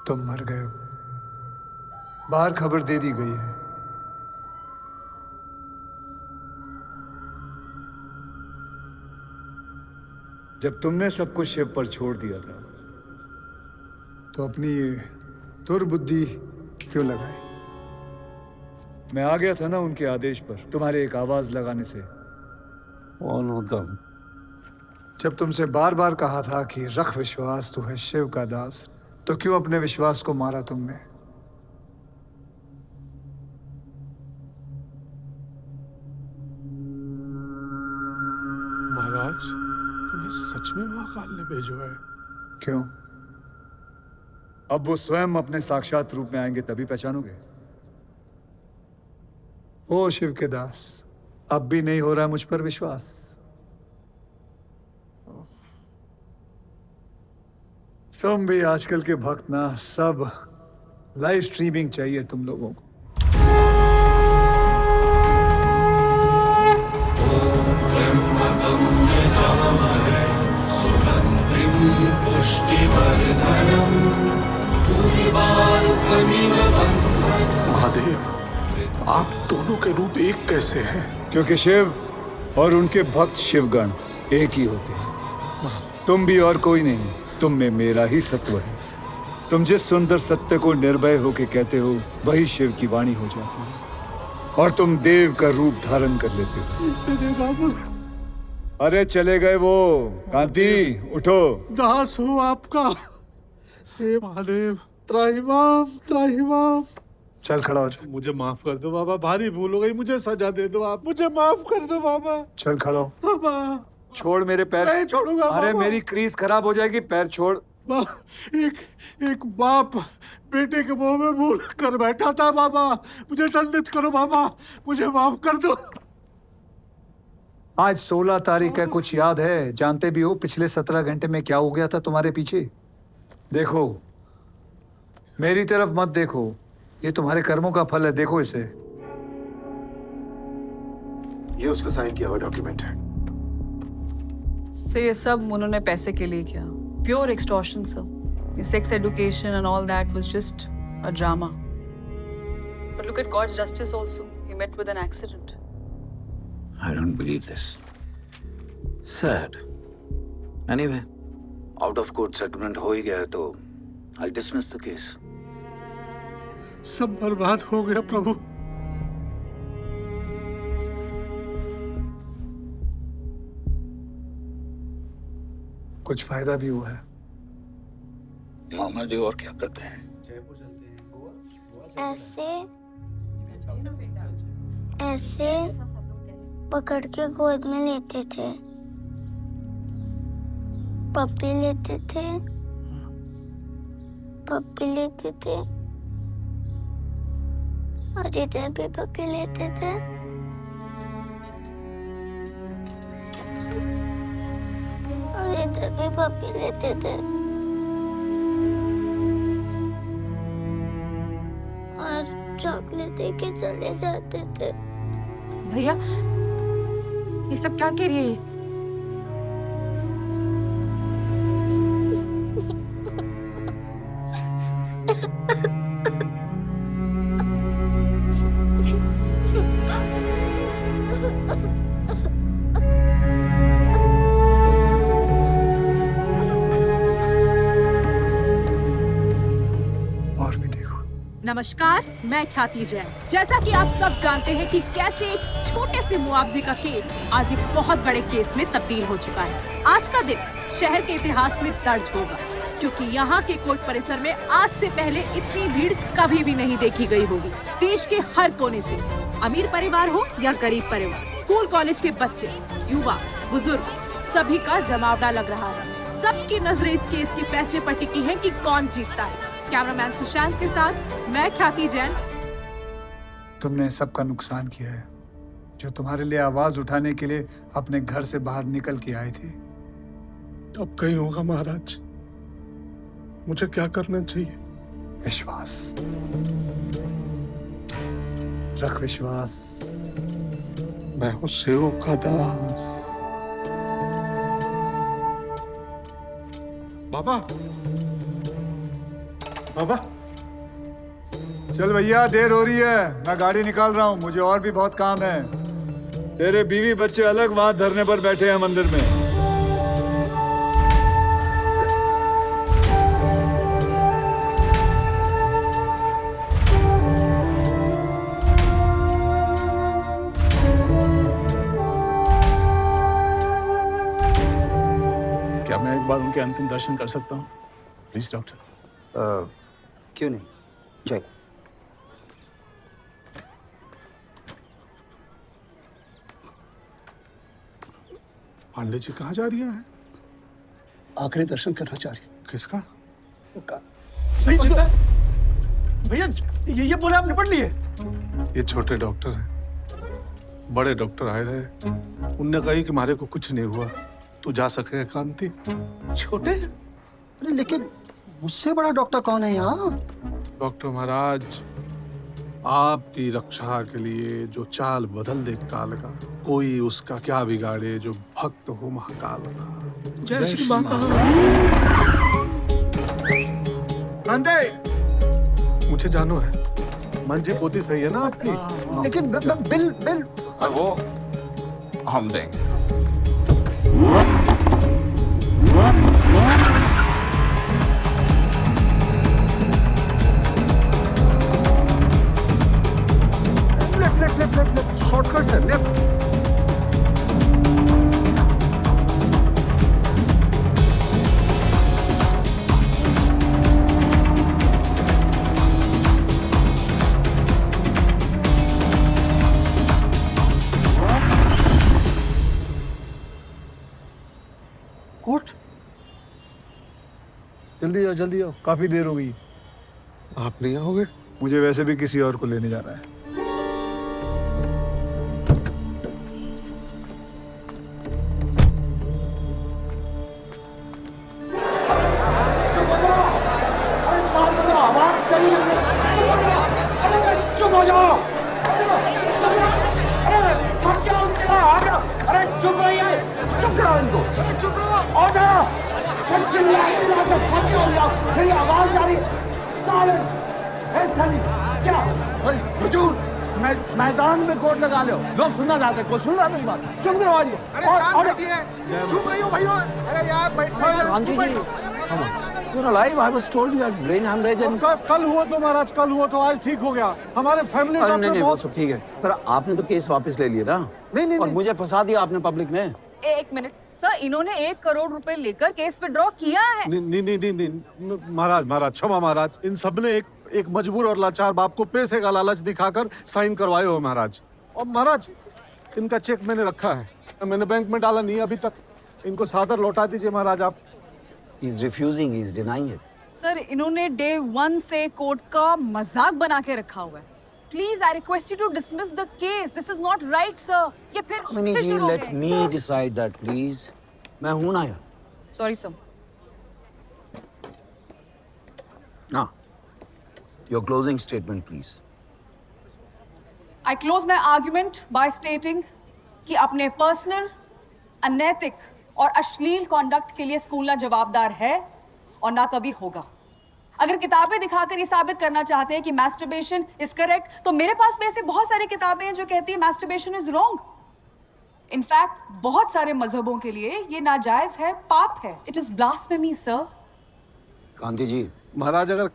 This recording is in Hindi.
तुम मर गए हो, बाहर खबर दे दी गई है। जब तुमने सब कुछ शिव पर छोड़ दिया था तो अपनी ये दुर्बुद्धि क्यों लगाई? मैं आ गया था ना उनके आदेश पर, तुम्हारे एक आवाज लगाने से। कौन हो तुम? जब तुमसे बार बार कहा था कि रख विश्वास, तू है शिव का दास, तो क्यों अपने विश्वास को मारा तुमने? महाराज, तुम्हें सच में महाकाल ने भेजो है? क्यों? अब वो स्वयं अपने साक्षात रूप में आएंगे तभी पहचानोगे। ओ शिव के दास, अब भी नहीं हो रहा मुझ पर विश्वास? तुम भी आजकल के भक्त ना, सब लाइव स्ट्रीमिंग चाहिए तुम लोगों को। महादेव, आप दोनों के रूप एक कैसे हैं? क्योंकि शिव और उनके भक्त शिवगण एक ही होते हैं। तुम भी और कोई नहीं, तुम में मेरा ही सत्व है। तुम जिस सुंदर सत्य को निर्भय होके कहते हो, वही शिव की वाणी हो जाती है और तुम देव का रूप धारण कर लेते हो। अरे चले गए वो। कांति, उठो। दास हूँ आपका। हे महादेव, त्राहिमाम त्राहिमाम। चल खड़ा हो जा। मुझे माफ कर दो बाबा, भारी भूल हो गई, मुझे सजा दे दो आप, मुझे माफ कर दो बाबा। चल खड़ा हो। बाबा छोड़ मेरे पैर। नहीं छोड़ूंगा अरे बाबा। मेरी क्रीज खराब हो जाएगी, पैर छोड़। एक बाप बेटे के मुंह में मुंह कर बैठा था बाबा, मुझे दंडित करो बाबा, मुझे माफ कर दो। आज 16 तारीख है, कुछ याद है? जानते भी हो पिछले 17 घंटे में क्या हो गया था तुम्हारे पीछे? देखो, मेरी तरफ मत देखो, ये तुम्हारे कर्मों का फल है, देखो इसे। ये उसका साइन किया हुआ डॉक्यूमेंट है। तो ये सब उन्होंने पैसे के लिए किया, प्योर एक्सटॉर्शन सर। ये sex education and all that was just a drama. But look at God's justice also, he met with an accident. I don't believe this. Sad. Anyway, out of court settlement हो ही गया है तो I'll dismiss the case. सब बर्बाद हो गया प्रभु। कुछ फायदा भी हुआ है। मामा जी और क्या करते हैं? ऐसे ऐसे पकड़ के गोद में लेते थे, पप्पी लेते थे, पप्पी लेते थे, और इधर भी पप्पी लेते थे। और इधर भी पप्पी लेते थे। और चॉकलेट दे के चले जाते थे। भैया, ये सब क्या कह रही है? और भी देखो। नमस्कार, मैं ख्याति जैन। जैसा कि आप सब जानते हैं कि कैसे एक छोटे से मुआवजे का केस आज एक बहुत बड़े केस में तब्दील हो चुका है। आज का दिन शहर के इतिहास में दर्ज होगा, क्योंकि यहाँ के कोर्ट परिसर में आज से पहले इतनी भीड़ कभी भी नहीं देखी गई होगी। देश के हर कोने से, अमीर परिवार हो या गरीब परिवार, स्कूल कॉलेज के बच्चे, युवा, बुजुर्ग, सभी का जमावड़ा लग रहा है। सबकी नजरें इस केस के फैसले पर टिकी हैं कि कौन जीतता है। कैमरामैन सुशांत के साथ मैं ख्याति जैन। तुमने सबका नुकसान किया है, जो तुम्हारे लिए आवाज उठाने के लिए अपने घर से बाहर निकल के आए थे। अब कहीं होगा महाराज, मुझे क्या करना चाहिए? विश्वास रख, विश्वास। मैं हूँ सेव का दास। बाबा, बाबा, चल भैया, देर हो रही है, मैं गाड़ी निकाल रहा हूँ, मुझे और भी बहुत काम है। तेरे बीवी बच्चे अलग वहां धरने पर बैठे हैं मंदिर में। क्या मैं एक बार उनके अंतिम दर्शन कर सकता हूँ प्लीज डॉक्टर? क्यों नहीं, जय। पांडे जी कहाँ जा रही हैं? आखिरी दर्शन करना चाह रही किसका? भैया ये बोले आप निपट लिए? ये छोटे डॉक्टर हैं, बड़े डॉक्टर आए रहे, उनने कही कि हमारे को कुछ नहीं हुआ, तू जा सके कांति। छोटे? अरे लेकिन मुझसे बड़ा डॉक्टर कौन है यहाँ? डॉक्टर महाराज, आपकी रक्षा के लिए जो चाल बदल दे काल का, कोई उसका क्या बिगाड़े जो भक्त हो महाकाल का। जय श्री महाकाल। मुझे जानो है, मंजी पोती सही है ना आपकी? लेकिन बिल बिल वो हम देंगे। शॉर्टकट है, लेफ्ट। कोर्ट? जल्दी आओ, काफी देर हो गई। आप नहीं आओगे? मुझे वैसे भी किसी और को लेने जाना है। चुप हो जाओ। अरे थक गया उनके ना, आ गया। अरे चुप रहिए, चुप कराओ इनको। अरे चुप रहो। ऑर्डर। चिल्लाते रहते, थक गया हो जाओ। मेरी आवाज आ रही। साइलेंस। साली क्या? हुजूर, मैदान में कोर्ट लगा लो, लोग सुनना चाहते हैं, कोई सुन रहा मेरी बात? चुप करो। अरे चुप रही हो भाई। अरे यार बैठ। alive, I was told you had brain hemorrhage and... कल हुआ तो महाराज, कल हुआ तो आज ठीक हो गया। हमारे फैमिली डॉक्टर नहीं, बहुत... सब ठीक है, पर आपने तो केस वापस ले लिया ना? नहीं, और मुझे फंसा दिया आपने पब्लिक में। एक मिनट सर, इन्होंने 1 करोड़ रुपए लेकर केस विड्रॉ किया है। नहीं महाराज, क्षमा महाराज, इन सब ने एक मजबूर और लाचार बाप को पैसे का लालच दिखाकर साइन करवाए हो महाराज। और महाराज, इनका चेक मैंने रखा है, मैंने बैंक में डाला नहीं अभी तक। इनको सादर लौटा दीजिए महाराज आप। He's refusing, he's denying it. Sir, इन्होंने डे 1 से कोर्ट का मजाक बना के रखा हुआ है। Please I request you to dismiss the case, this is not right sir. ये फिर शुरू हो let me decide that, please. मैं हूं ना यार। Sorry sir. Now, your closing statement, please. I close my argument by stating कि अपने पर्सनल, अनैतिक और अश्लील कॉन्डक्ट के लिए स्कूल ना जवाबदार है और ना कभी होगा। अगर किताबें दिखाकर ये साबित करना चाहते हैं कि मैस्टरबेशन इज करेक्ट, तो मेरे पास में ऐसे बहुत सारी किताबें हैं जो कहती है मैस्टरबेशन इज रॉन्ग। इनफैक्ट बहुत सारे मजहबों के लिए ये नाजायज है, पाप है। It is blasphemy sir. Kanti ji, महाराज, अगर